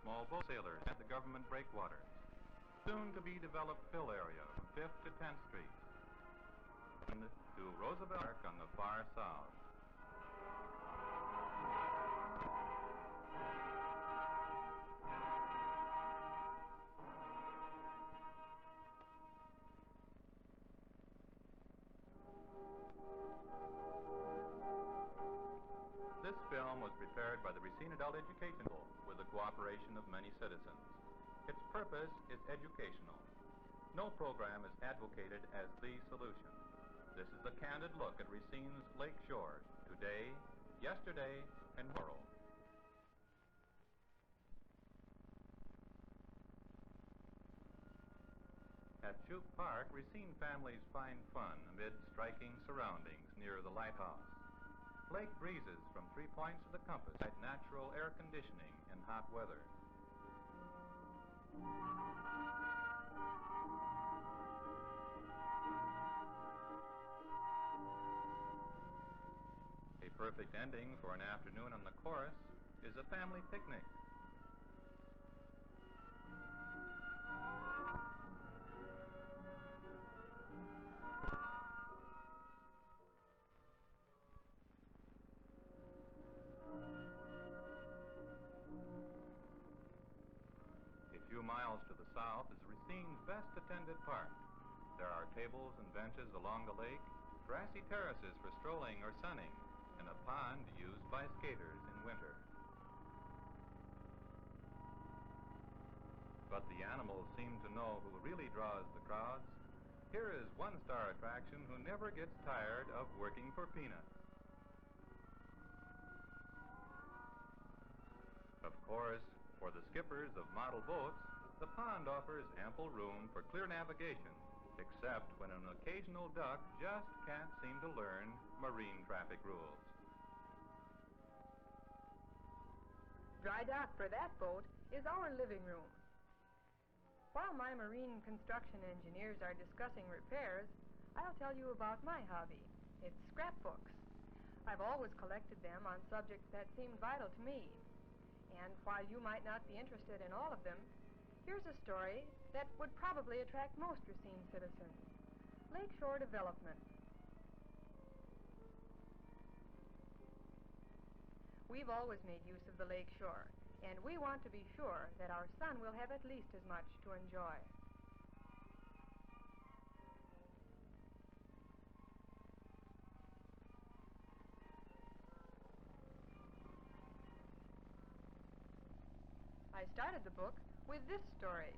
small boat sailors at the government breakwaters. Soon to be developed fill area from 5th to 10th Streets. And to Roosevelt Park on the far south. This film was prepared by the Racine Adult Education Council with the cooperation of many citizens. Its purpose is educational. No program is advocated as the solution. This is a candid look at Racine's lake shore, today, yesterday, and tomorrow. At Shoup Park, Racine families find fun amid striking surroundings near the lighthouse. Lake breezes from 3 points of the compass at natural air conditioning in hot weather. A perfect ending for an afternoon on the chorus is a family picnic. A few miles to the south is Racine's best attended park. There are tables and benches along the lake, grassy terraces for strolling or sunning, and a pond used by skaters in winter. But the animals seem to know who really draws the crowds. Here is one-star attraction who never gets tired of working for peanuts. Of course, for the skippers of model boats, the pond offers ample room for clear navigation, except when an occasional duck just can't seem to learn marine traffic rules. Dry dock for that boat is our living room. While my marine construction engineers are discussing repairs, I'll tell you about my hobby. It's scrapbooks. I've always collected them on subjects that seemed vital to me. And while you might not be interested in all of them, here's a story that would probably attract most Racine citizens. Lakeshore Development. We've always made use of the lake shore, and we want to be sure that our son will have at least as much to enjoy. I started the book with this story.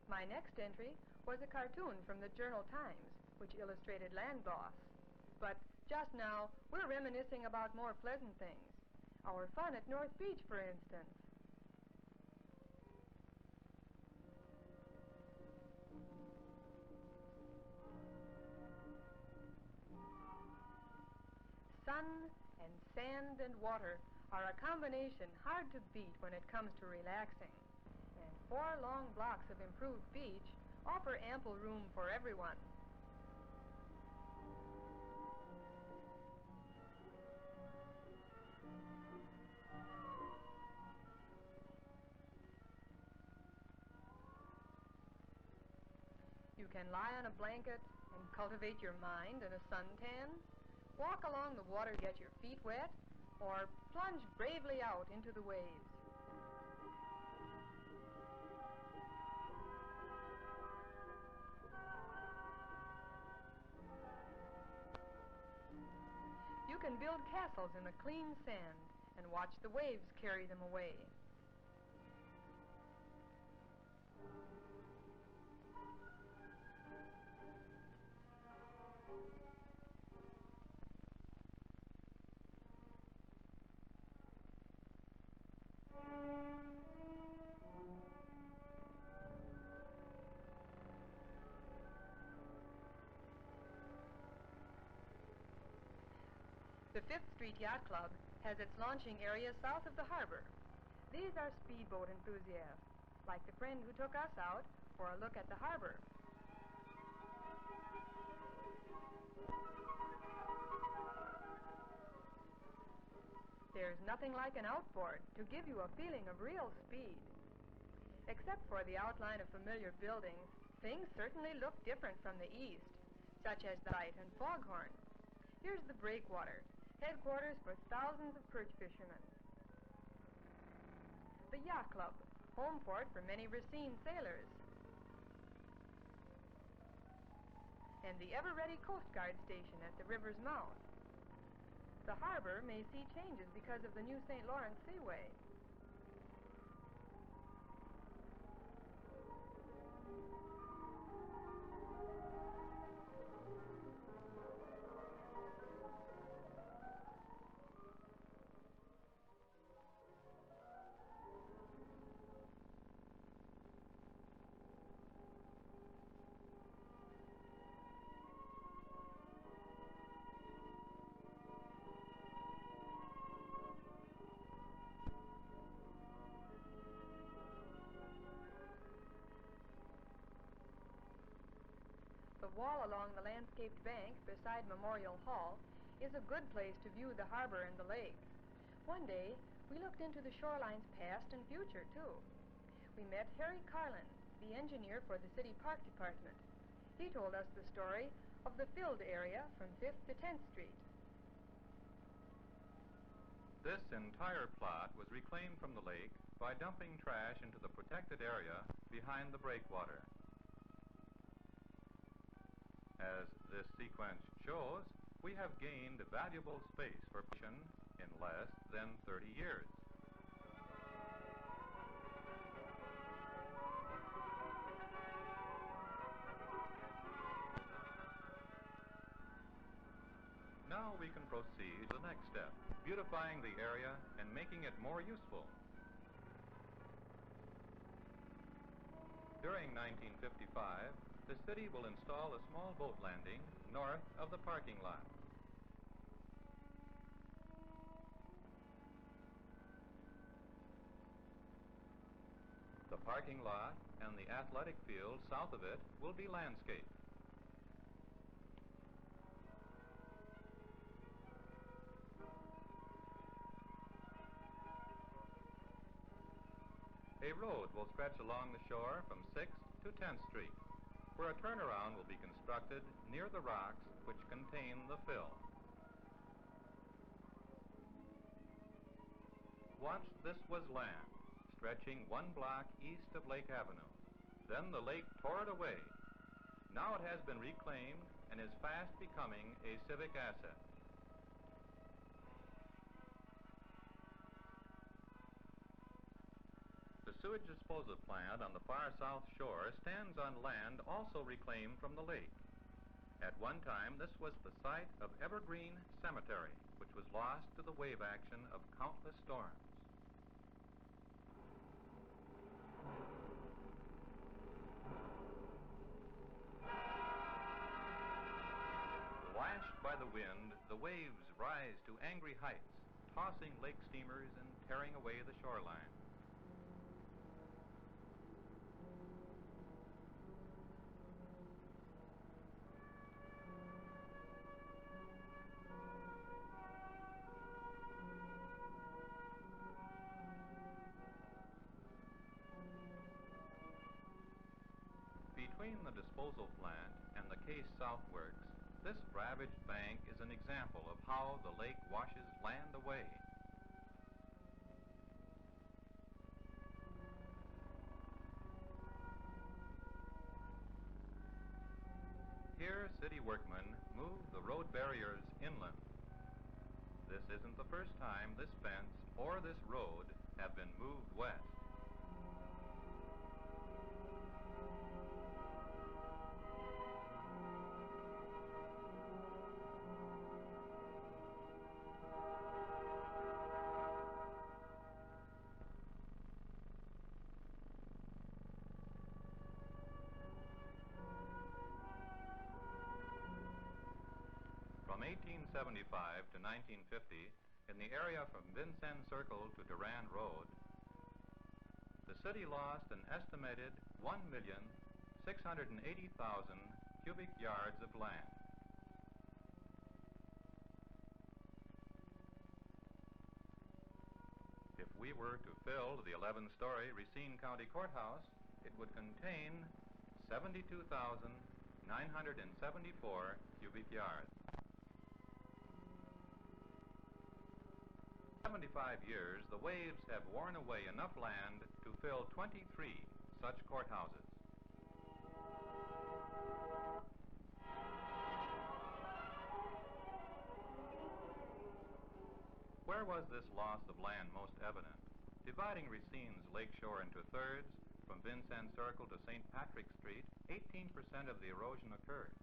My next entry was a cartoon from the Journal Times, which illustrated land loss. But just now, we're reminiscing about more pleasant things. Our fun at North Beach, for instance. Sun and sand and water are a combination hard to beat when it comes to relaxing. And 4 long blocks of improved beach offer ample room for everyone. You can lie on a blanket and cultivate your mind in a suntan, walk along the water, get your feet wet, or plunge bravely out into the waves. You can build castles in the clean sand and watch the waves carry them away. The 5th Street Yacht Club has its launching area south of the harbor. These are speedboat enthusiasts, like the friend who took us out for a look at the harbor. There's nothing like an outboard to give you a feeling of real speed. Except for the outline of familiar buildings, things certainly look different from the east, such as the light and foghorn. Here's the breakwater, headquarters for thousands of perch fishermen. The Yacht Club, home port for many Racine sailors. And the ever-ready Coast Guard station at the river's mouth. The harbor may see changes because of the new St. Lawrence Seaway. The wall along the landscaped bank beside Memorial Hall is a good place to view the harbor and the lake. One day, we looked into the shoreline's past and future, too. We met Harry Carlin, the engineer for the City Park Department. He told us the story of the filled area from 5th to 10th Street. This entire plot was reclaimed from the lake by dumping trash into the protected area behind the breakwater. As this sequence shows, we have gained valuable space for production in less than 30 years. Now we can proceed to the next step, beautifying the area and making it more useful. During 1955, the city will install a small boat landing north of the parking lot. The parking lot and the athletic field south of it will be landscaped. A road will stretch along the shore from 6th to 10th Street, where a turnaround will be constructed near the rocks which contain the fill. Once this was land, stretching 1 block east of Lake Avenue. Then the lake tore it away. Now it has been reclaimed and is fast becoming a civic asset. The sewage disposal plant on the far south shore stands on land also reclaimed from the lake. At one time, this was the site of Evergreen Cemetery, which was lost to the wave action of countless storms. Lashed by the wind, the waves rise to angry heights, tossing lake steamers and tearing away the shoreline. Between the disposal plant and the Case South Works, this ravaged bank is an example of how the lake washes land away. Here, city workmen move the road barriers inland. This isn't the first time this fence or this road have been moved west. From 1875 to 1950, in the area from Vincennes Circle to Durand Road, the city lost an estimated 1,680,000 cubic yards of land. If we were to fill the 11-story Racine County Courthouse, it would contain 72,974 cubic yards. 75 years, the waves have worn away enough land to fill 23 such courthouses. Where was this loss of land most evident? Dividing Racine's lakeshore into thirds, from Vincennes Circle to St. Patrick's Street, 18% of the erosion occurred.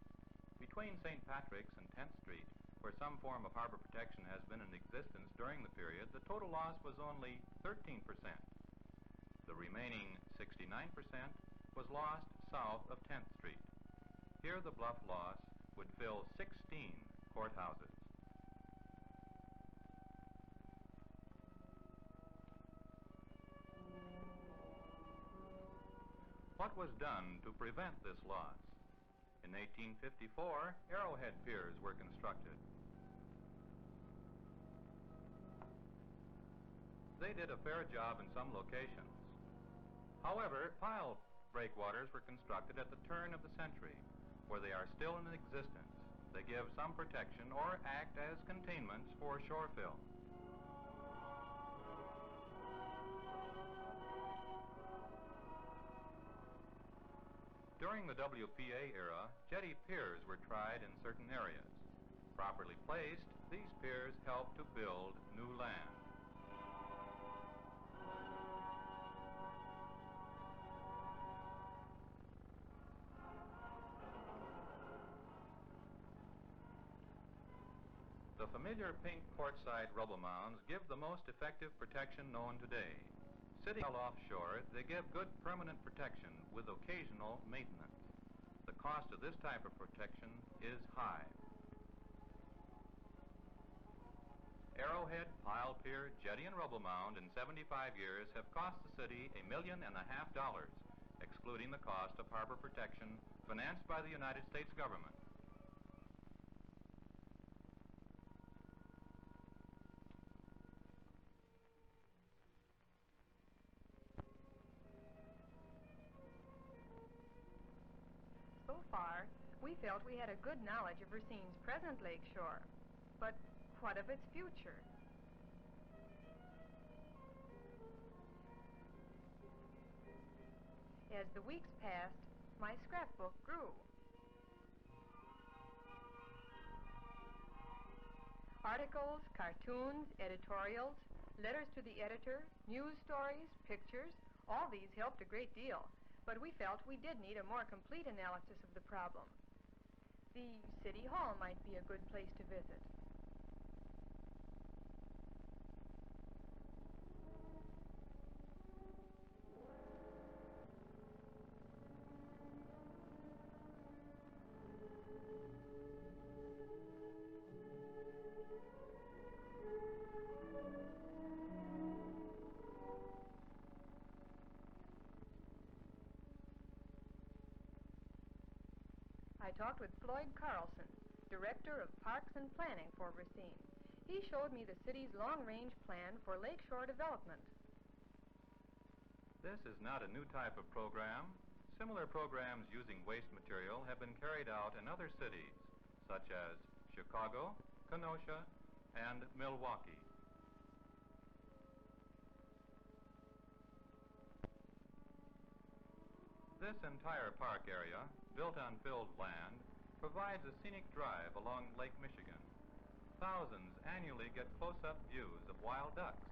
Between St. Patrick's and 10th Street, where some form of harbor protection has been in existence during the period, the total loss was only 13%. The remaining 69% was lost south of 10th Street. Here the bluff loss would fill 16 courthouses. What was done to prevent this loss? In 1854, arrowhead piers were constructed. They did a fair job in some locations. However, pile breakwaters were constructed at the turn of the century, where they are still in existence. They give some protection or act as containments for shore fill. During the WPA era, jetty piers were tried in certain areas. Properly placed, these piers helped to build new land. The familiar pink quartzite rubble mounds give the most effective protection known today. Sitting well offshore, they give good permanent protection with occasional maintenance. The cost of this type of protection is high. Arrowhead, pile pier, jetty, and rubble mound in 75 years have cost the city $1.5 million, excluding the cost of harbor protection financed by the United States government. So far, we felt we had a good knowledge of Racine's present lakeshore. But what of its future? As the weeks passed, my scrapbook grew. Articles, cartoons, editorials, letters to the editor, news stories, pictures, all these helped a great deal. But we felt we did need a more complete analysis of the problem. The City Hall might be a good place to visit. I talked with Floyd Carlson, Director of Parks and Planning for Racine. He showed me the city's long-range plan for lakeshore development. This is not a new type of program. Similar programs using waste material have been carried out in other cities, such as Chicago, Kenosha, and Milwaukee. This entire park area, built on filled land, provides a scenic drive along Lake Michigan. Thousands annually get close-up views of wild ducks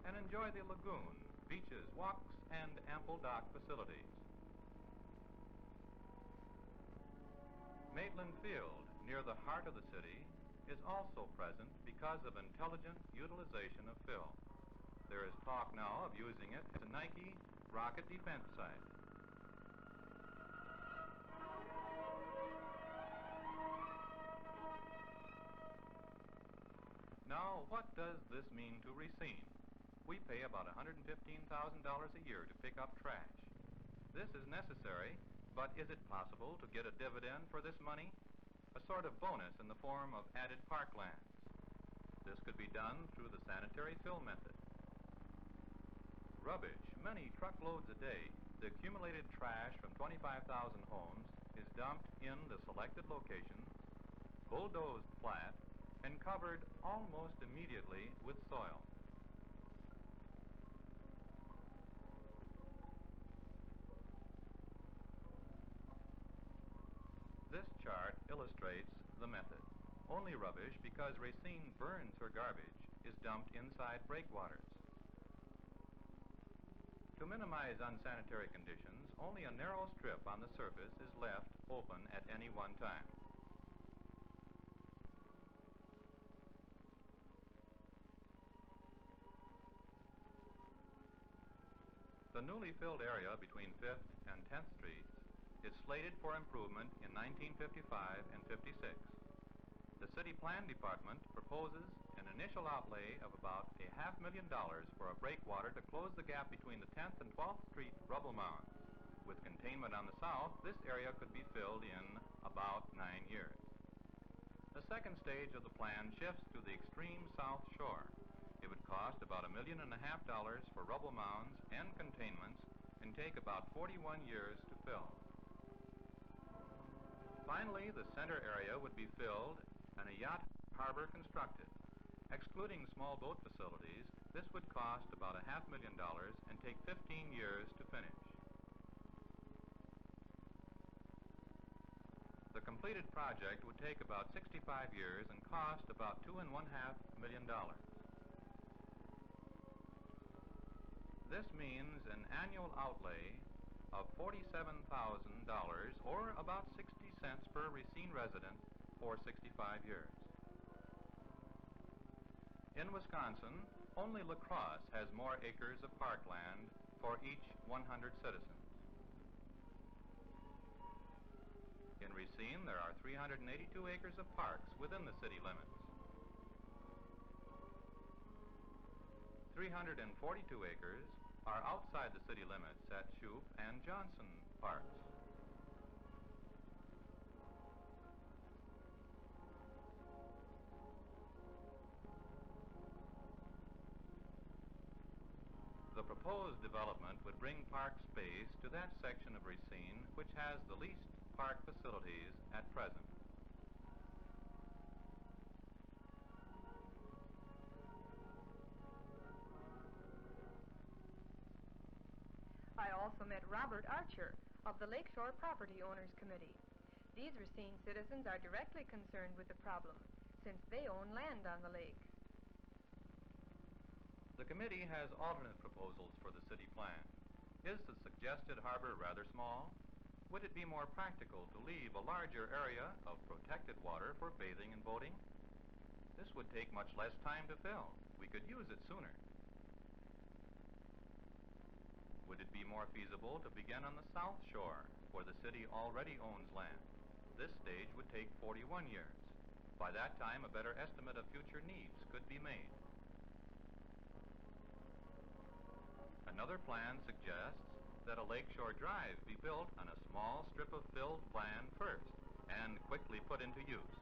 and enjoy the lagoon, beaches, walks, and ample dock facilities. Maitland Field, near the heart of the city, is also present because of intelligent utilization of fill. There is talk now of using it as a Nike rocket defense site. Now, what does this mean to Racine? we pay about $115,000 a year to pick up trash. This is necessary, but is it possible to get a dividend for this money? A sort of bonus in the form of added parklands. This could be done through the sanitary fill method. Rubbish, many truckloads a day, the accumulated trash from 25,000 homes is dumped in the selected location, bulldozed flat, and covered almost immediately with soil. This chart illustrates the method. Only rubbish, because Racine burns her garbage, is dumped inside breakwaters. To minimize unsanitary conditions, only a narrow strip on the surface is left open at any one time. The newly filled area between 5th and 10th Streets is slated for improvement in 1955 and 56. The City Plan Department proposes an initial outlay of about $500,000 for a breakwater to close the gap between the 10th and 12th Street rubble mounds. With containment on the south, this area could be filled in about 9 years. The second stage of the plan shifts to the extreme south shore. It would cost about $1.5 million for rubble mounds and containments and take about 41 years to fill. Finally, the center area would be filled and a yacht harbor constructed. Excluding small boat facilities, this would cost about $500,000 and take 15 years to finish. The completed project would take about 65 years and cost about $2.5 million. This means an annual outlay of $47,000 or about 60 cents per Racine resident for 65 years. In Wisconsin, only La Crosse has more acres of parkland for each 100 citizens. In Racine, there are 382 acres of parks within the city limits. 342 acres are outside the city limits at Shoup and Johnson Parks. The proposed development would bring park space to that section of Racine which has the least park facilities at present. I also met Robert Archer of the Lakeshore Property Owners Committee. These Racine citizens are directly concerned with the problem since they own land on the lake. The committee has alternate proposals for the city plan. Is the suggested harbor rather small? Would it be more practical to leave a larger area of protected water for bathing and boating? This would take much less time to fill. We could use it sooner. Would it be more feasible to begin on the south shore, where the city already owns land? This stage would take 41 years. By that time, a better estimate of future needs could be made. Another plan suggests that a lakeshore drive be built on a small strip of filled land first and quickly put into use.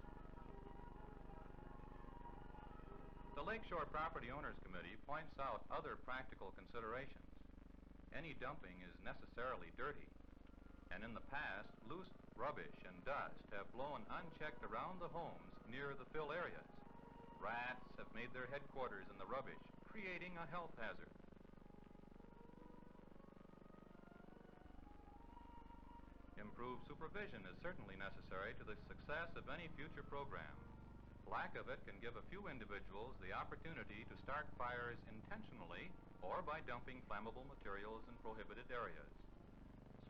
The Lakeshore Property Owners Committee points out other practical considerations. Any dumping is necessarily dirty, and in the past, loose rubbish and dust have blown unchecked around the homes near the fill areas. Rats have made their headquarters in the rubbish, creating a health hazard. Improved supervision is certainly necessary to the success of any future program. Lack of it can give a few individuals the opportunity to start fires intentionally or by dumping flammable materials in prohibited areas.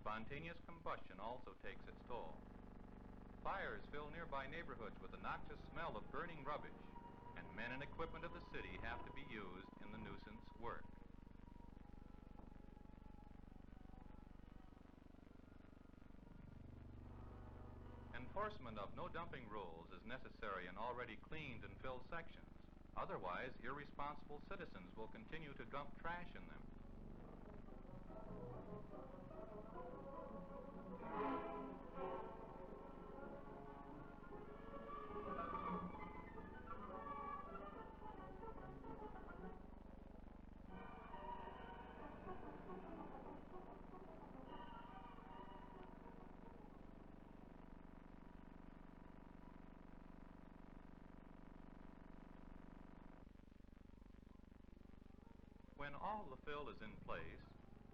Spontaneous combustion also takes its toll. Fires fill nearby neighborhoods with the noxious smell of burning rubbish, and men and equipment of the city have to be used in the nuisance work. Enforcement of no dumping rules is necessary in already cleaned and filled sections. Otherwise, irresponsible citizens will continue to dump trash in them. When all the fill is in place,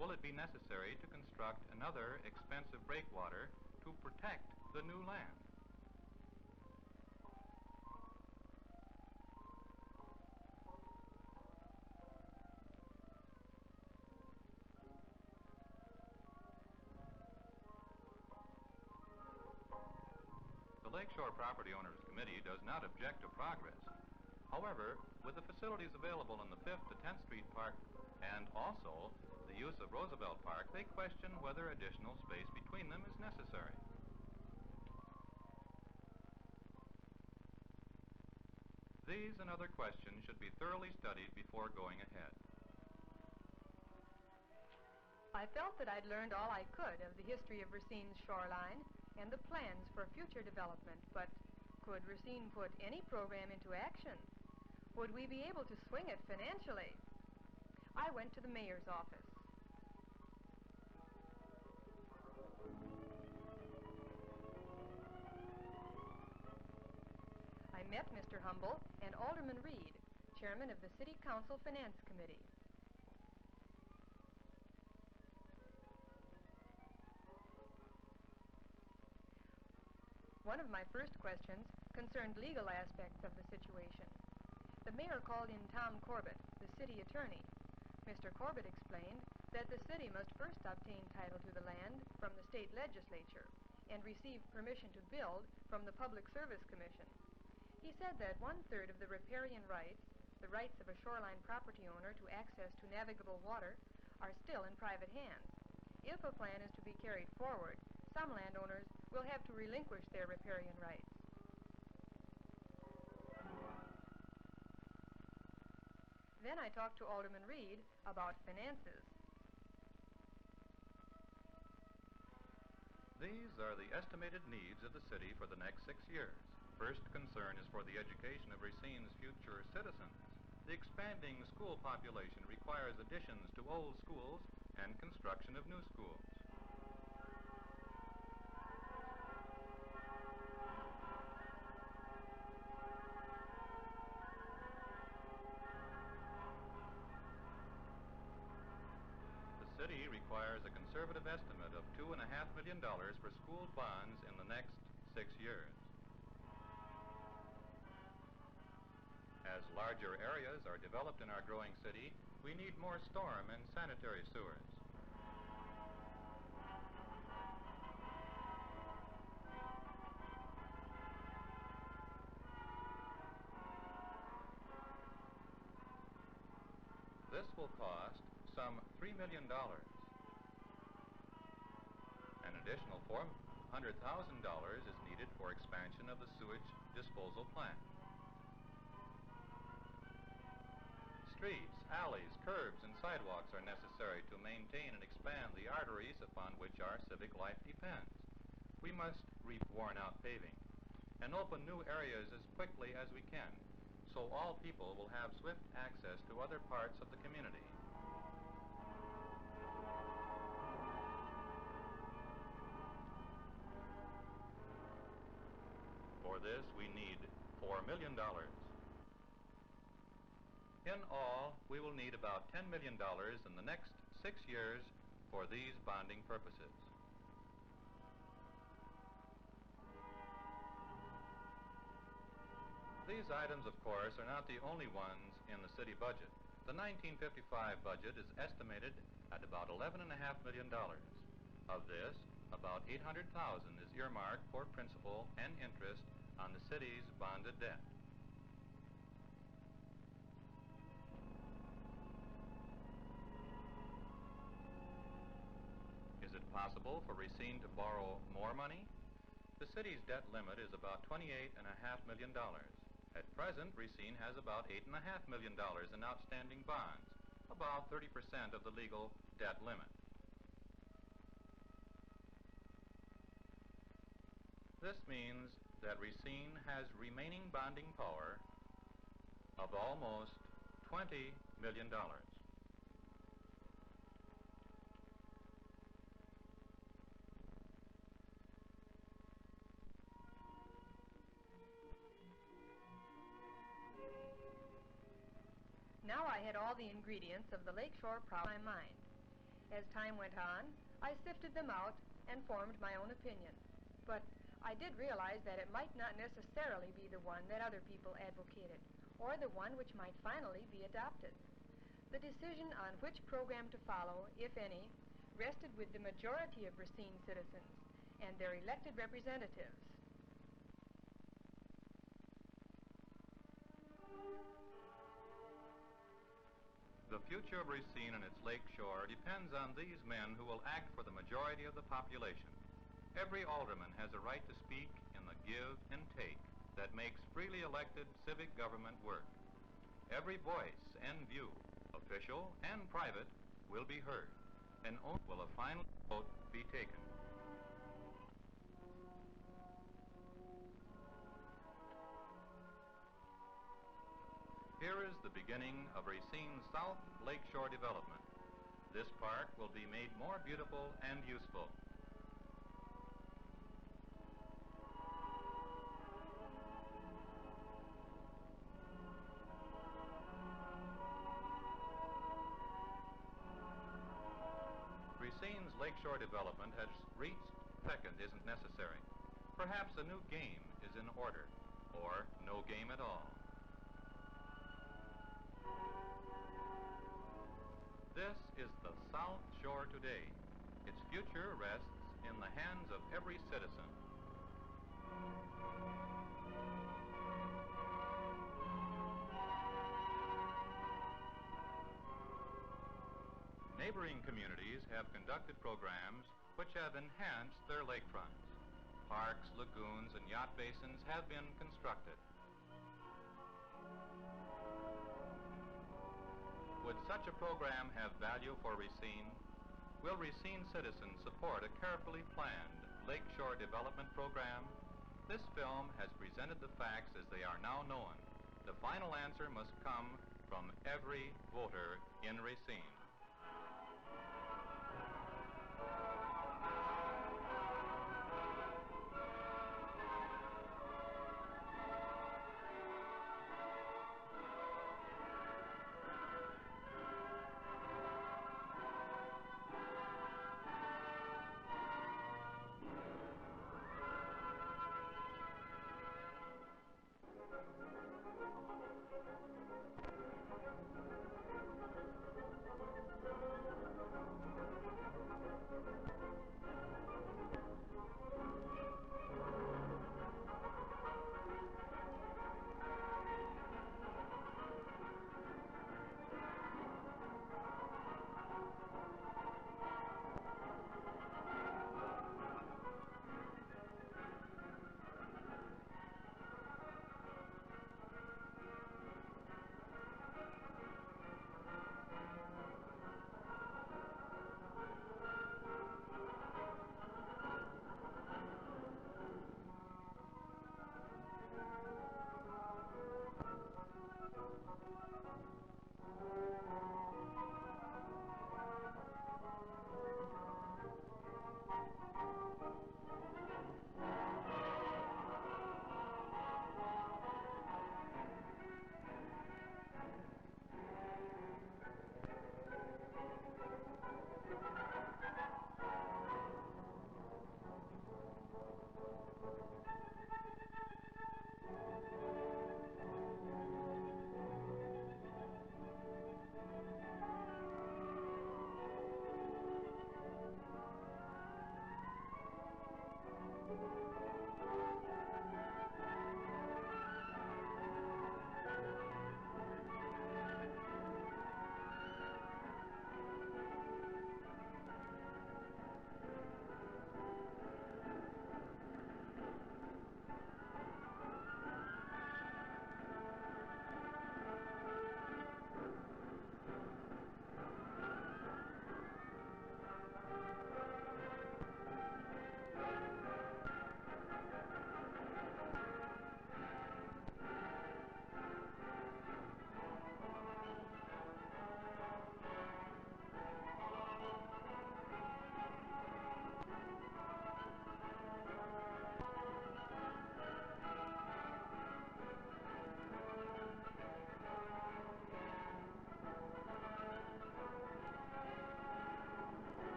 will it be necessary to construct another expensive breakwater to protect the new land? The Lakeshore Property Owners Committee does not object to progress. However, with the facilities available in the 5th to 10th Street Park and also the use of Roosevelt Park, they question whether additional space between them is necessary. These and other questions should be thoroughly studied before going ahead. I felt that I'd learned all I could of the history of Racine's shoreline and the plans for future development, but could Racine put any program into action? Would we be able to swing it financially? I went to the mayor's office. I met Mr. Humble and Alderman Reed, chairman of the City Council Finance Committee. One of my first questions concerned legal aspects of the situation. The mayor called in Tom Corbett, the city attorney. Mr. Corbett explained that the city must first obtain title to the land from the state legislature and receive permission to build from the Public Service Commission. He said that 1/3 of the riparian rights, the rights of a shoreline property owner to access to navigable water, are still in private hands. If a plan is to be carried forward, some landowners will have to relinquish their riparian rights. Then I talked to Alderman Reed about finances. These are the estimated needs of the city for the next 6 years. First concern is for the education of Racine's future citizens. The expanding school population requires additions to old schools and construction of new schools. The city requires a conservative estimate of $2.5 million for school bonds in the next 6 years. As larger areas are developed in our growing city, we need more storm and sanitary sewers. This will cost some $3 million. An additional $400,000 is needed for expansion of the sewage disposal plant. Streets, alleys, curbs, and sidewalks are necessary to maintain and expand the arteries upon which our civic life depends. We must reap worn-out paving and open new areas as quickly as we can, so all people will have swift access to other parts of the community. For this, we need $4 million. In all, we will need about $10 million in the next 6 years for these bonding purposes. These items, of course, are not the only ones in the city budget. The 1955 budget is estimated at about $11.5 million. Of this, about $800,000 is earmarked for principal and interest on the city's bonded debt. Is it possible for Racine to borrow more money? The city's debt limit is about $28.5 million. At present, Racine has about $8.5 million in outstanding bonds, about 30% of the legal debt limit. This means that Racine has remaining bonding power of almost $20 million. Now I had all the ingredients of the lakeshore problem in my mind. As time went on, I sifted them out and formed my own opinion. But I did realize that it might not necessarily be the one that other people advocated, or the one which might finally be adopted. The decision on which program to follow, if any, rested with the majority of Racine citizens and their elected representatives. The future of Racine and its lake shore depends on these men who will act for the majority of the population. Every alderman has a right to speak in the give and take that makes freely elected civic government work. Every voice and view, official and private, will be heard, and only will a final vote be taken. Here is the beginning of Racine's South Lakeshore Development. This park will be made more beautiful and useful. Racine's lakeshore development has reached second isn't necessary. Perhaps a new game is in order, or no game at all. This is the South Shore today. Its future rests in the hands of every citizen. Neighboring communities have conducted programs which have enhanced their lakefronts. Parks, lagoons, and yacht basins have been constructed. Would such a program have value for Racine? Will Racine citizens support a carefully planned lakeshore development program? This film has presented the facts as they are now known. The final answer must come from every voter in Racine.